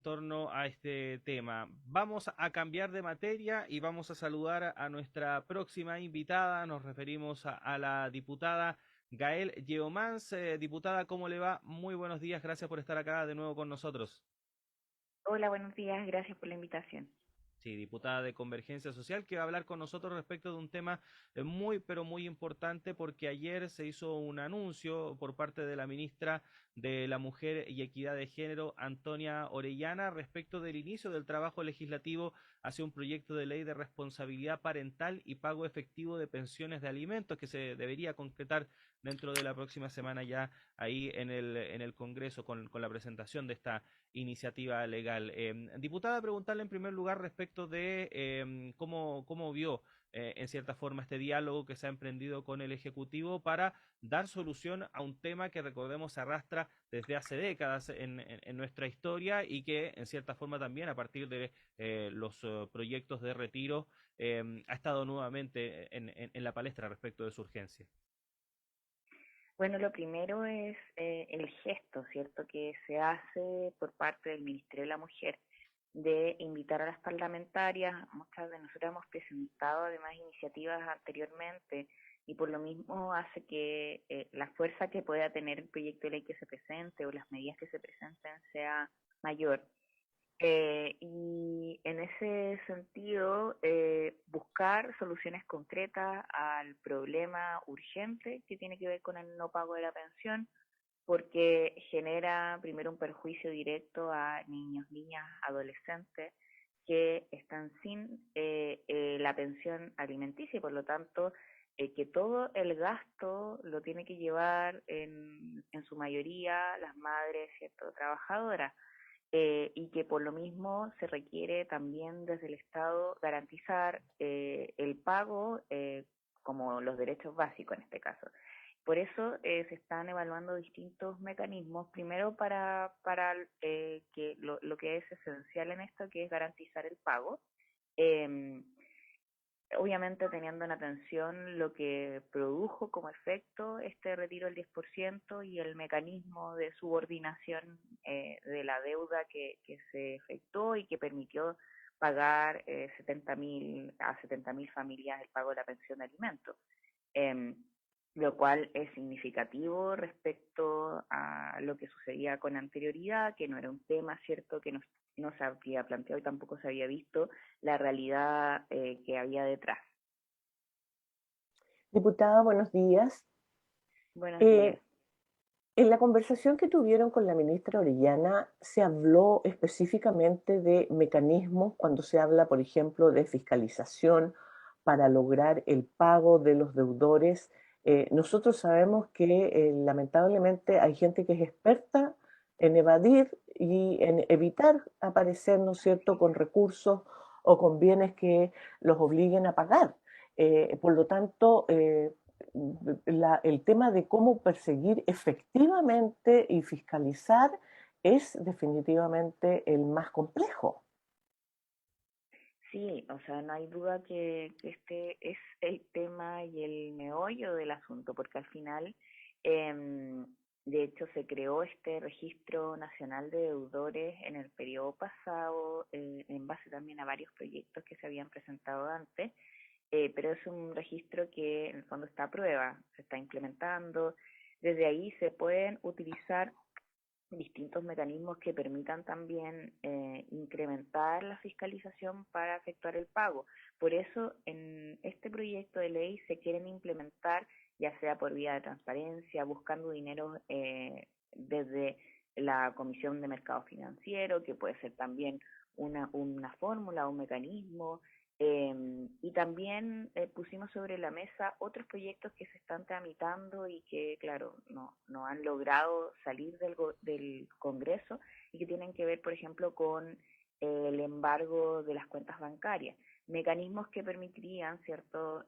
torno a este tema. Vamos a cambiar de materia y vamos a saludar a nuestra próxima invitada. Nos referimos a la diputada Gael Yeomans. Diputada, ¿cómo le va? Muy buenos días, gracias por estar acá de nuevo con nosotros. Hola, buenos días, gracias por la invitación. Sí, diputada de Convergencia Social, que va a hablar con nosotros respecto de un tema muy, pero muy importante, porque ayer se hizo un anuncio por parte de la ministra de la Mujer y Equidad de Género, Antonia Orellana, respecto del inicio del trabajo legislativo hacia un proyecto de ley de responsabilidad parental y pago efectivo de pensiones de alimentos, que se debería concretar dentro de la próxima semana ya ahí en el Congreso con la presentación de esta iniciativa legal. Diputada, preguntarle en primer lugar respecto de cómo vio en cierta forma este diálogo que se ha emprendido con el Ejecutivo para dar solución a un tema que recordemos se arrastra desde hace décadas en nuestra historia y que en cierta forma también a partir de los proyectos de retiro ha estado nuevamente en la palestra respecto de su urgencia. Bueno, lo primero es el gesto, ¿cierto?, que se hace por parte del Ministerio de la Mujer de invitar a las parlamentarias. Muchas de nosotras hemos presentado además iniciativas anteriormente y por lo mismo hace que la fuerza que pueda tener el proyecto de ley que se presente o las medidas que se presenten sea mayor. Y en ese sentido, buscar soluciones concretas al problema urgente que tiene que ver con el no pago de la pensión, porque genera primero un perjuicio directo a niños, niñas, adolescentes que están sin la pensión alimenticia y por lo tanto que todo el gasto lo tiene que llevar en su mayoría las madres, ¿cierto?, trabajadoras, y que por lo mismo se requiere también desde el Estado garantizar el pago como los derechos básicos en este caso. Por eso se están evaluando distintos mecanismos, primero para que lo que es esencial en esto, que es garantizar el pago, eh, obviamente teniendo en atención lo que produjo como efecto este retiro del 10% y el mecanismo de subordinación de la deuda que se efectuó y que permitió pagar 70.000 familias el pago de la pensión de alimentos. Eh, lo cual es significativo respecto a lo que sucedía con anterioridad, que no era un tema, ¿cierto?, que no se había planteado y tampoco se había visto la realidad que había detrás. Diputada, buenos días. Buenos días. Eh, en la conversación que tuvieron con la ministra Orellana, se habló específicamente de mecanismos cuando se habla, por ejemplo, de fiscalización para lograr el pago de los deudores. Nosotros sabemos que lamentablemente hay gente que es experta en evadir y en evitar aparecer, ¿no es cierto?, con recursos o con bienes que los obliguen a pagar. Por lo tanto, el tema de cómo perseguir efectivamente y fiscalizar es definitivamente el más complejo. Sí, o sea, no hay duda que este es el tema y el meollo del asunto, porque al final, eh, de hecho, se creó este registro nacional de deudores en el periodo pasado, en base también a varios proyectos que se habían presentado antes, pero es un registro que en el fondo está a prueba, se está implementando. Desde ahí se pueden utilizar distintos mecanismos que permitan también incrementar la fiscalización para efectuar el pago. Por eso, en este proyecto de ley se quieren implementar, ya sea por vía de transparencia, buscando dinero desde la Comisión de Mercado Financiero, que puede ser también una fórmula, un mecanismo, y también pusimos sobre la mesa otros proyectos que se están tramitando y que, claro, no han logrado salir del Congreso y que tienen que ver, por ejemplo, con el embargo de las cuentas bancarias. Mecanismos que permitirían, ¿cierto?,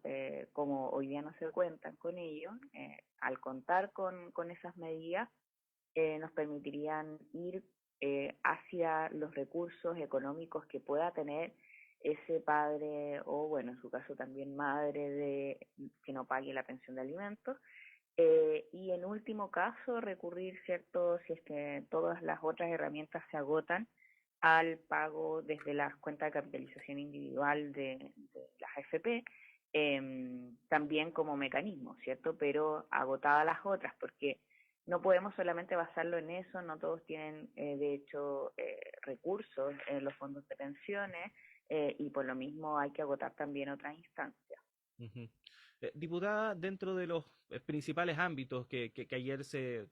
como hoy día no se cuentan con ellos, al contar con esas medidas, nos permitirían ir hacia los recursos económicos que pueda tener ese padre o, bueno, en su caso también madre de que no pague la pensión de alimentos. Y en último caso, recurrir, ¿cierto?, si es que todas las otras herramientas se agotan, al pago desde las cuentas de capitalización individual de las AFP, también como mecanismo, ¿cierto? Pero agotadas las otras, porque no podemos solamente basarlo en eso, no todos tienen, de hecho, recursos en los fondos de pensiones, y por lo mismo hay que agotar también otras instancias. Ujú. Diputada, dentro de los principales ámbitos que ayer se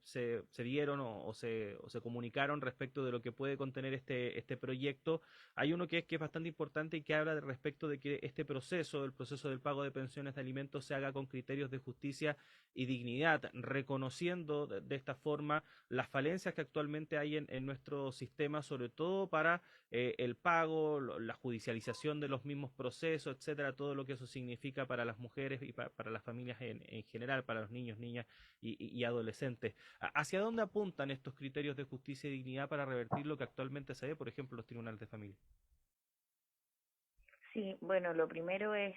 dieron o se comunicaron respecto de lo que puede contener este proyecto, hay uno que es bastante importante y que habla respecto de que este proceso, el proceso del pago de pensiones de alimentos, se haga con criterios de justicia y dignidad, reconociendo de esta forma las falencias que actualmente hay en nuestro sistema, sobre todo para el pago, la judicialización de los mismos procesos, etcétera, todo lo que eso significa para las mujeres y para las familias en general, para los niños, niñas y adolescentes. ¿Hacia dónde apuntan estos criterios de justicia y dignidad para revertir lo que actualmente se ve, por ejemplo, en los tribunales de familia? Sí, bueno, lo primero es,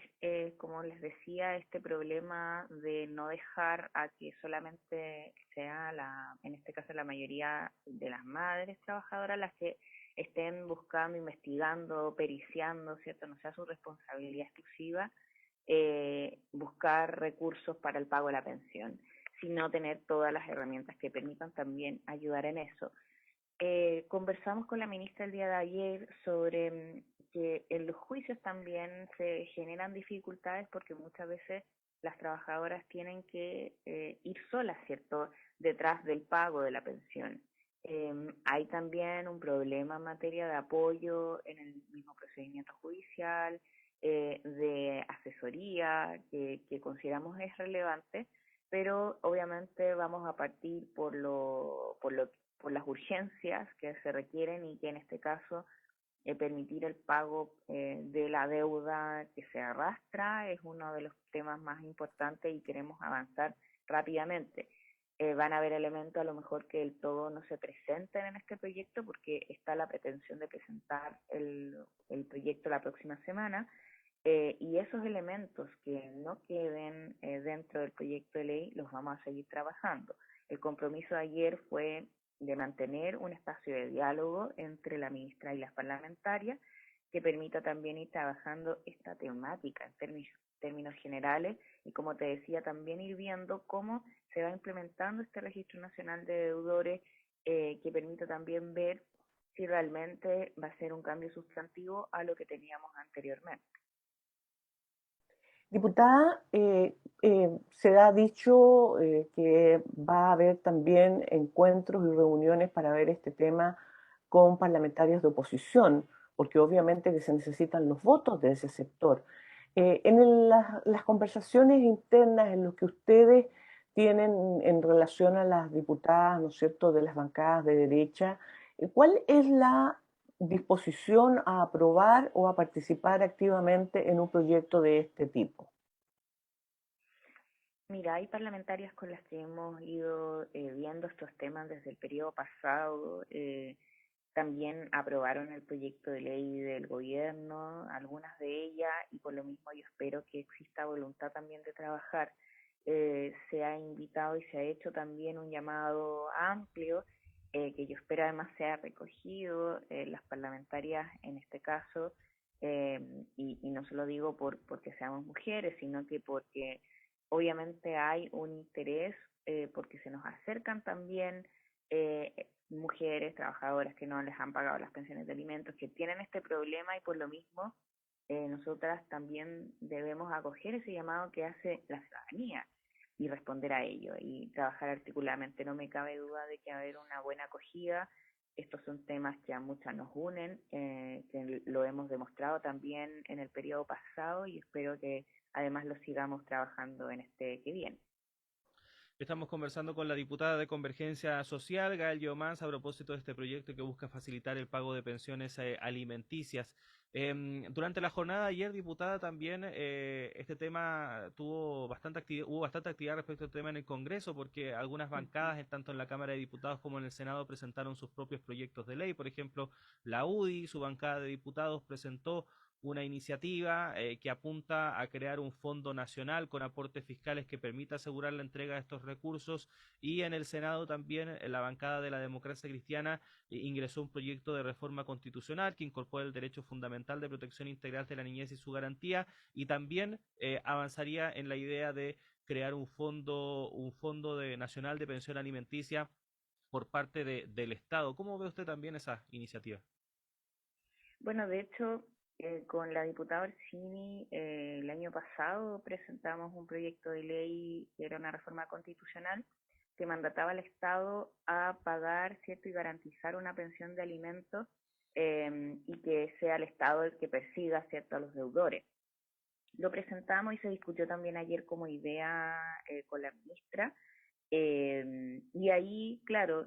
como les decía, este problema de no dejar a que solamente sea en este caso la mayoría de las madres trabajadoras las que estén buscando, investigando, periciando, ¿cierto? No sea su responsabilidad exclusiva buscar recursos para el pago de la pensión, sino tener todas las herramientas que permitan también ayudar en eso. Conversamos con la ministra el día de ayer sobre que en los juicios también se generan dificultades porque muchas veces las trabajadoras tienen que ir solas, ¿cierto?, detrás del pago de la pensión. Hay también un problema en materia de apoyo en el mismo procedimiento judicial, de asesoría, que consideramos es relevante, pero obviamente vamos a partir por las urgencias que se requieren y que en este caso permitir el pago de la deuda que se arrastra es uno de los temas más importantes y queremos avanzar rápidamente. Van a haber elementos a lo mejor que del todo no se presenten en este proyecto porque está la pretensión de presentar el proyecto la próxima semana, y esos elementos que no queden dentro del proyecto de ley los vamos a seguir trabajando. El compromiso de ayer fue de mantener un espacio de diálogo entre la ministra y las parlamentarias que permita también ir trabajando esta temática en términos generales y, como te decía, también ir viendo cómo se va implementando este registro nacional de deudores, que permita también ver si realmente va a ser un cambio sustantivo a lo que teníamos anteriormente. Diputada, se ha dicho que va a haber también encuentros y reuniones para ver este tema con parlamentarios de oposición, porque obviamente que se necesitan los votos de ese sector. Las conversaciones internas en los que ustedes tienen en relación a las diputadas, ¿no es cierto?, de las bancadas de derecha, ¿cuál es la disposición a aprobar o a participar activamente en un proyecto de este tipo? Mira, hay parlamentarias con las que hemos ido viendo estos temas desde el periodo pasado. También aprobaron el proyecto de ley del gobierno, algunas de ellas, y por lo mismo yo espero que exista voluntad también de trabajar. Se ha invitado y se ha hecho también un llamado amplio, que yo espero además sea recogido, las parlamentarias en este caso, y no se lo digo porque seamos mujeres, sino que porque obviamente hay un interés, porque se nos acercan también mujeres trabajadoras que no les han pagado las pensiones de alimentos, que tienen este problema y por lo mismo nosotras también debemos acoger ese llamado que hace la ciudadanía y responder a ello y trabajar articuladamente. No me cabe duda de que va a haber una buena acogida. Estos son temas que a muchas nos unen, que lo hemos demostrado también en el periodo pasado y espero que además lo sigamos trabajando en este que viene. Estamos conversando con la diputada de Convergencia Social, Gael Yomans, a propósito de este proyecto que busca facilitar el pago de pensiones alimenticias. Durante la jornada de ayer, diputada, también este tema hubo bastante actividad respecto al tema en el Congreso, porque algunas bancadas, tanto en la Cámara de Diputados como en el Senado, presentaron sus propios proyectos de ley. Por ejemplo, la UDI, su bancada de diputados, presentó una iniciativa que apunta a crear un fondo nacional con aportes fiscales que permita asegurar la entrega de estos recursos, y en el Senado también la bancada de la democracia cristiana ingresó un proyecto de reforma constitucional que incorpora el derecho fundamental de protección integral de la niñez y su garantía, y también avanzaría en la idea de crear un fondo nacional de pensión alimenticia por parte del Estado. ¿Cómo ve usted también esa iniciativa? Bueno, de hecho, con la diputada Orsini, el año pasado presentamos un proyecto de ley que era una reforma constitucional que mandataba al Estado a pagar, ¿cierto?, y garantizar una pensión de alimentos, y que sea el Estado el que persiga, ¿cierto?, a los deudores. Lo presentamos y se discutió también ayer como idea con la ministra. Y ahí, claro,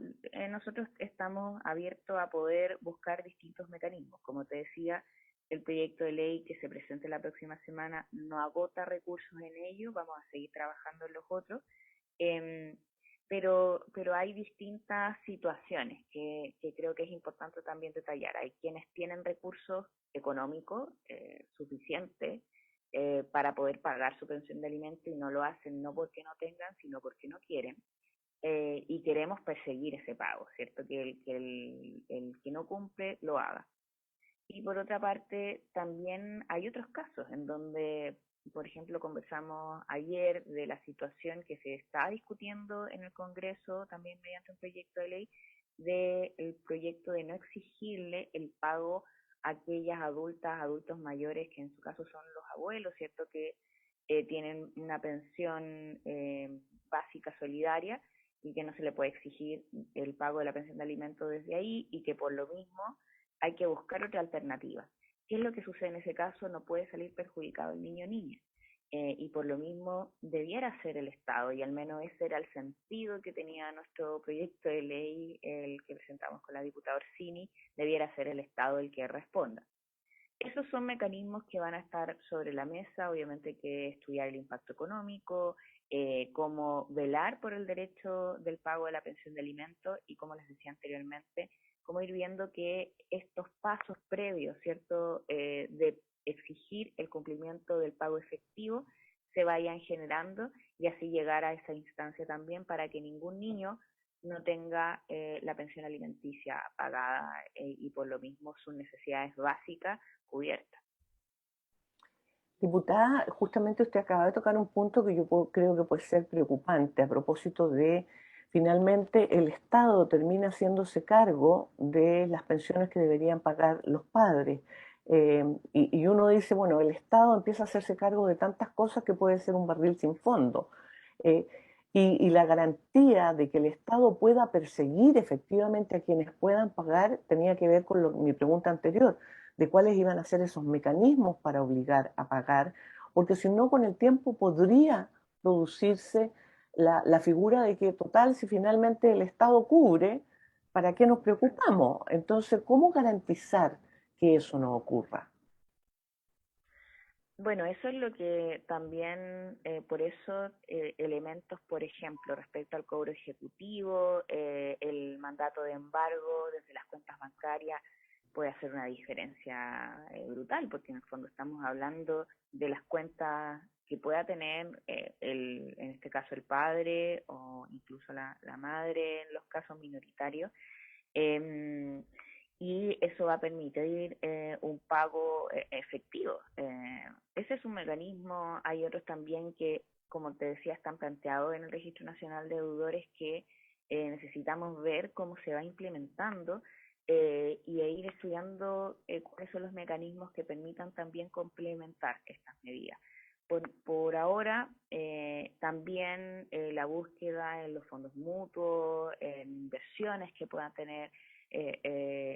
nosotros estamos abiertos a poder buscar distintos mecanismos. Como te decía, el proyecto de ley que se presente la próxima semana no agota recursos en ello, vamos a seguir trabajando en los otros. Eh, pero hay distintas situaciones que creo que es importante también detallar. Hay quienes tienen recursos económicos suficientes para poder pagar su pensión de alimentos y no lo hacen no porque no tengan, sino porque no quieren. Y queremos perseguir ese pago, ¿cierto? El que no cumple lo haga. Y por otra parte, también hay otros casos en donde, por ejemplo, conversamos ayer de la situación que se está discutiendo en el Congreso, también mediante un proyecto de ley, del proyecto de no exigirle el pago a aquellas adultas, adultos mayores, que en su caso son los abuelos, ¿cierto? Que tienen una pensión básica solidaria y que no se le puede exigir el pago de la pensión de alimentos desde ahí, y que por lo mismo hay que buscar otra alternativa. ¿Qué es lo que sucede en ese caso? No puede salir perjudicado el niño o niña. Y por lo mismo debiera ser el Estado, y al menos ese era el sentido que tenía nuestro proyecto de ley, el que presentamos con la diputada Orsini, debiera ser el Estado el que responda. Esos son mecanismos que van a estar sobre la mesa, obviamente hay que estudiar el impacto económico, cómo velar por el derecho del pago de la pensión de alimentos y, como les decía anteriormente, cómo ir viendo que estos pasos previos, ¿cierto?, de exigir el cumplimiento del pago efectivo se vayan generando, y así llegar a esa instancia también para que ningún niño no tenga la pensión alimenticia pagada y por lo mismo sus necesidades básicas cubiertas. Diputada, justamente usted acaba de tocar un punto que yo creo que puede ser preocupante a propósito de, finalmente, el Estado termina haciéndose cargo de las pensiones que deberían pagar los padres. Y uno dice, bueno, el Estado empieza a hacerse cargo de tantas cosas que puede ser un barril sin fondo. Eh, y la garantía de que el Estado pueda perseguir efectivamente a quienes puedan pagar tenía que ver con mi pregunta anterior, de cuáles iban a ser esos mecanismos para obligar a pagar, porque si no, con el tiempo podría producirse la figura de que, total, si finalmente el Estado cubre, ¿para qué nos preocupamos? Entonces, ¿cómo garantizar que eso no ocurra? Bueno, eso es lo que también, por eso, elementos, por ejemplo, respecto al cobro ejecutivo, el mandato de embargo desde las cuentas bancarias puede hacer una diferencia brutal, porque en el fondo estamos hablando de las cuentas que pueda tener en este caso el padre o incluso la madre en los casos minoritarios. Eh, y eso va a permitir un pago efectivo. Ese es un mecanismo. Hay otros también que, como te decía, están planteados en el Registro Nacional de Deudores, que necesitamos ver cómo se va implementando y ir estudiando cuáles son los mecanismos que permitan también complementar estas medidas. Por ahora, también la búsqueda en los fondos mutuos, en inversiones que puedan tener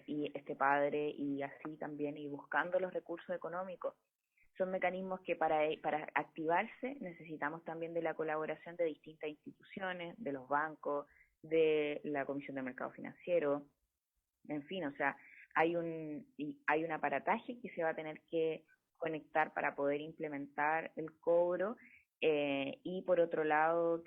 y este padre, y así también ir buscando los recursos económicos. Son mecanismos que para activarse necesitamos también de la colaboración de distintas instituciones, de los bancos, de la Comisión de Mercado Financiero, en fin, o sea, hay un aparataje que se va a tener que conectar para poder implementar el cobro, y por otro lado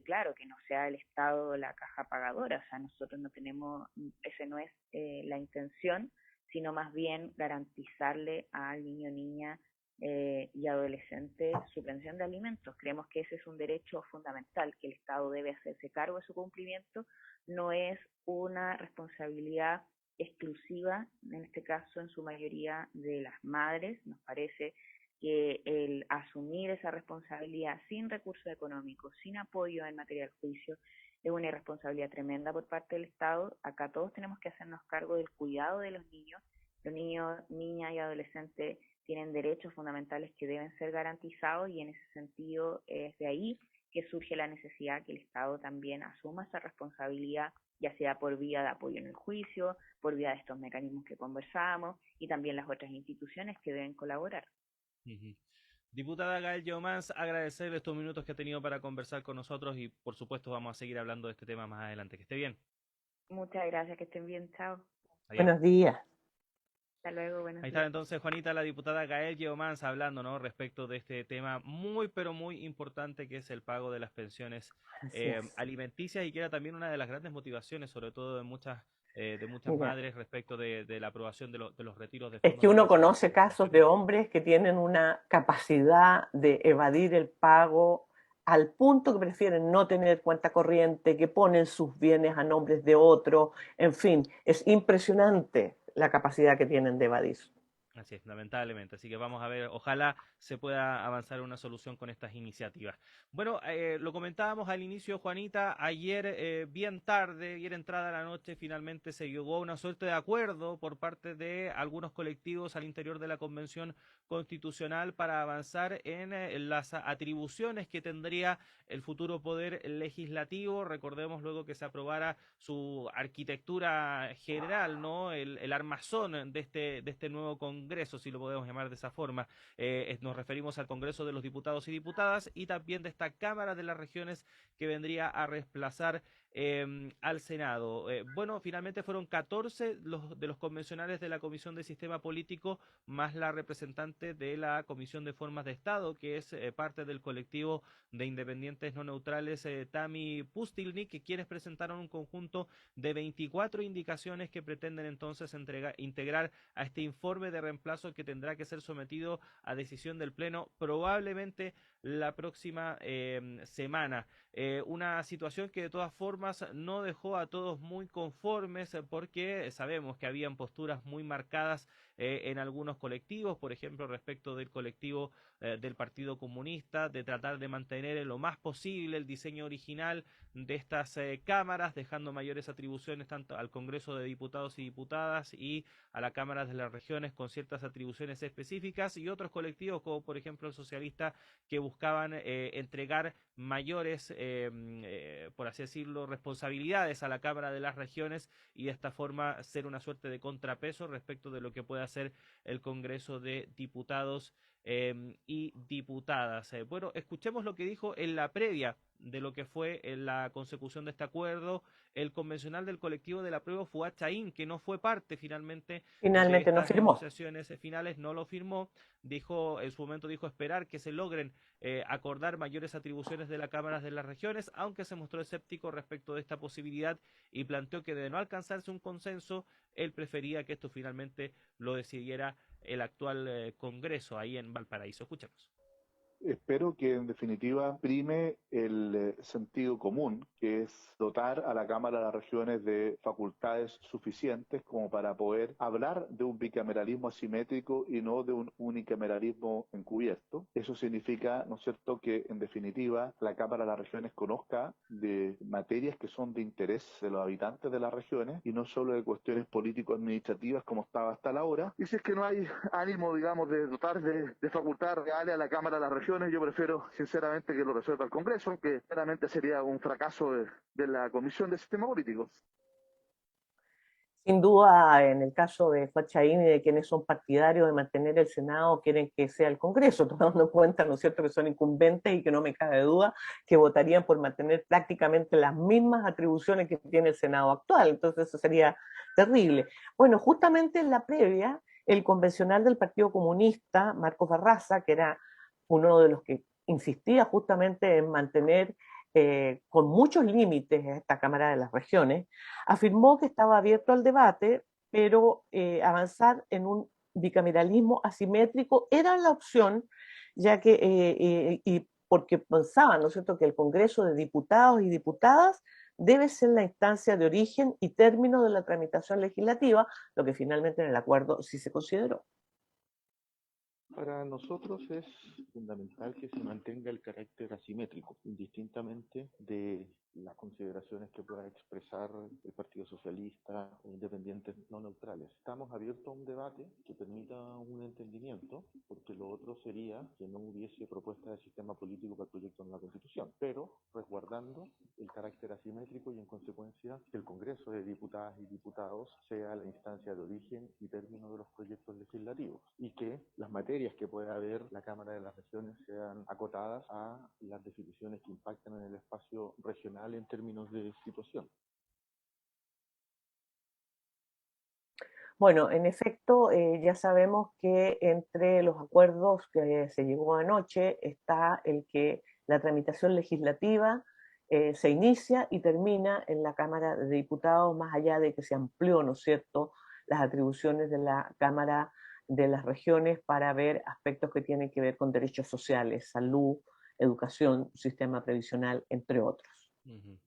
claro, que no sea el Estado la caja pagadora. O sea, nosotros no tenemos, ese no es la intención, sino más bien garantizarle al niño, niña y adolescente su pensión de alimentos. Creemos que ese es un derecho fundamental, que el Estado debe hacerse cargo de su cumplimiento, no es una responsabilidad exclusiva, en este caso en su mayoría de las madres. Nos parece que el asumir esa responsabilidad sin recursos económicos, sin apoyo en materia del juicio, es una irresponsabilidad tremenda por parte del Estado. Acá todos tenemos que hacernos cargo del cuidado de los niños, niñas y adolescentes tienen derechos fundamentales que deben ser garantizados, y en ese sentido es de ahí que surge la necesidad que el Estado también asuma esa responsabilidad, ya sea por vía de apoyo en el juicio, por vía de estos mecanismos que conversamos, y también las otras instituciones que deben colaborar. Ujú. Diputada Gael Yomans, agradecerle estos minutos que ha tenido para conversar con nosotros y por supuesto vamos a seguir hablando de este tema más adelante. Que esté bien. Muchas gracias, que estén bien, chao. Adiós. Buenos días. Hasta luego, buenos Ahí está días. entonces Juanita, la diputada Gael Yeomans, hablando, ¿no?, respecto de este tema muy pero muy importante que es el pago de las pensiones Así es. alimenticias, y que era también una de las grandes motivaciones, sobre todo de muchas Mira, madres, respecto de la aprobación de los retiros de es fondos que de uno pensiones conoce casos de hombres que tienen una capacidad de evadir el pago al punto que prefieren no tener cuenta corriente, que ponen sus bienes a nombres de otro, en fin, es impresionante la capacidad que tienen de evadir. Así es, lamentablemente. Así que vamos a ver, ojalá se pueda avanzar una solución con estas iniciativas. Bueno, lo comentábamos al inicio, Juanita, ayer bien tarde, ayer entrada la noche, finalmente se llegó a una suerte de acuerdo por parte de algunos colectivos al interior de la Convención Constitucional para avanzar en las atribuciones que tendría el futuro poder legislativo. Recordemos luego que se aprobara su arquitectura general, ¿no? El armazón de este nuevo Congreso, si lo podemos llamar de esa forma. Nos referimos al Congreso de los Diputados y Diputadas y también de esta Cámara de las Regiones que vendría a reemplazar al Senado. Bueno, finalmente fueron 14 de los convencionales de la Comisión de Sistema Político, más la representante de la Comisión de Formas de Estado, que es parte del colectivo de independientes no neutrales, Tami Pustilnik, quienes presentaron un conjunto de 24 indicaciones que pretenden entonces integrar a este informe de reemplazo, que tendrá que ser sometido a decisión del Pleno probablemente la próxima semana. Una situación que de todas formas no dejó a todos muy conformes, porque sabemos que habían posturas muy marcadas en algunos colectivos, por ejemplo respecto del colectivo del Partido Comunista, de tratar de mantener en lo más posible el diseño original de estas cámaras, dejando mayores atribuciones tanto al Congreso de Diputados y Diputadas y a la Cámara de las Regiones con ciertas atribuciones específicas, y otros colectivos como por ejemplo el socialista, que buscaban entregar mayores, por así decirlo, responsabilidades a la Cámara de las Regiones y de esta forma ser una suerte de contrapeso respecto de lo que puede hacer el Congreso de Diputados y Diputadas. Bueno, escuchemos lo que dijo en la previa de lo que fue la consecución de este acuerdo el convencional del colectivo del apruebo, Fuad Chaín, que no fue parte finalmente de Finalmente no estas firmó. negociaciones finales, no lo firmó. Dijo, en su momento dijo esperar que se logren acordar mayores atribuciones de las cámaras de las regiones, aunque se mostró escéptico respecto de esta posibilidad y planteó que de no alcanzarse un consenso, él prefería que esto finalmente lo decidiera el actual Congreso ahí en Valparaíso. Escuchemos. Espero que en definitiva prime el sentido común, que es dotar a la Cámara de las Regiones de facultades suficientes como para poder hablar de un bicameralismo asimétrico y no de un unicameralismo encubierto. Eso significa, ¿no es cierto?, que en definitiva la Cámara de las Regiones conozca de materias que son de interés de los habitantes de las regiones y no solo de cuestiones político-administrativas como estaba hasta la hora. Y si es que no hay ánimo, digamos, de dotar de facultades reales a la Cámara de las Regiones, yo prefiero sinceramente que lo resuelva el Congreso, que claramente sería un fracaso de la Comisión de Sistema Político. Sin duda, en el caso de Fuad Chaín y de quienes son partidarios de mantener el Senado, quieren que sea el Congreso, tomando en cuenta, ¿no es cierto?, que son incumbentes y que no me cabe duda que votarían por mantener prácticamente las mismas atribuciones que tiene el Senado actual. Entonces eso sería terrible. Bueno, justamente en la previa, el convencional del Partido Comunista, Marcos Barraza, que era uno de los que insistía justamente en mantener con muchos límites esta Cámara de las Regiones, afirmó que estaba abierto al debate, pero avanzar en un bicameralismo asimétrico era la opción, ya que, y porque pensaban, ¿no es cierto?, que el Congreso de Diputados y Diputadas debe ser la instancia de origen y término de la tramitación legislativa, lo que finalmente en el acuerdo sí se consideró. Para nosotros es fundamental que se mantenga el carácter asimétrico, indistintamente de las consideraciones que pueda expresar el Partido Socialista o independientes no neutrales. Estamos abiertos a un debate que permita un entendimiento, porque lo otro sería que no hubiese propuesta de sistema político para el proyecto de la Constitución, pero resguardando el carácter asimétrico y en consecuencia que el Congreso de Diputadas y Diputados sea la instancia de origen y término de los proyectos legislativos y que las materias que pueda haber la Cámara de las Regiones sean acotadas a las definiciones que impactan en el espacio regional en términos de situación. Bueno, en efecto, ya sabemos que entre los acuerdos que se llegó anoche está el que la tramitación legislativa se inicia y termina en la Cámara de Diputados, más allá de que se amplió, ¿no es cierto?, las atribuciones de la Cámara de las Regiones para ver aspectos que tienen que ver con derechos sociales, salud, educación, sistema previsional, entre otros.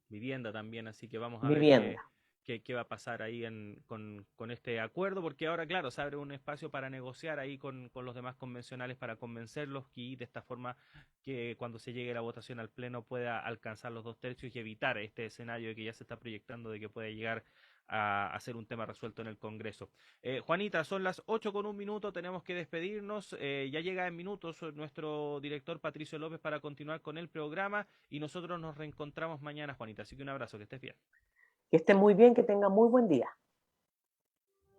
Vivienda también, así que vamos a ver Vivienda. qué va a pasar ahí con este acuerdo, porque ahora, claro, se abre un espacio para negociar ahí con los demás convencionales para convencerlos y de esta forma que cuando se llegue la votación al Pleno pueda alcanzar los 2/3 y evitar este escenario que ya se está proyectando de que pueda llegar a ser un tema resuelto en el Congreso. Juanita, son las 8:01, tenemos que despedirnos. Ya llega en minutos nuestro director Patricio López para continuar con el programa y nosotros nos reencontramos mañana, Juanita. Así que un abrazo, que estés bien. Que estén muy bien, que tengan muy buen día.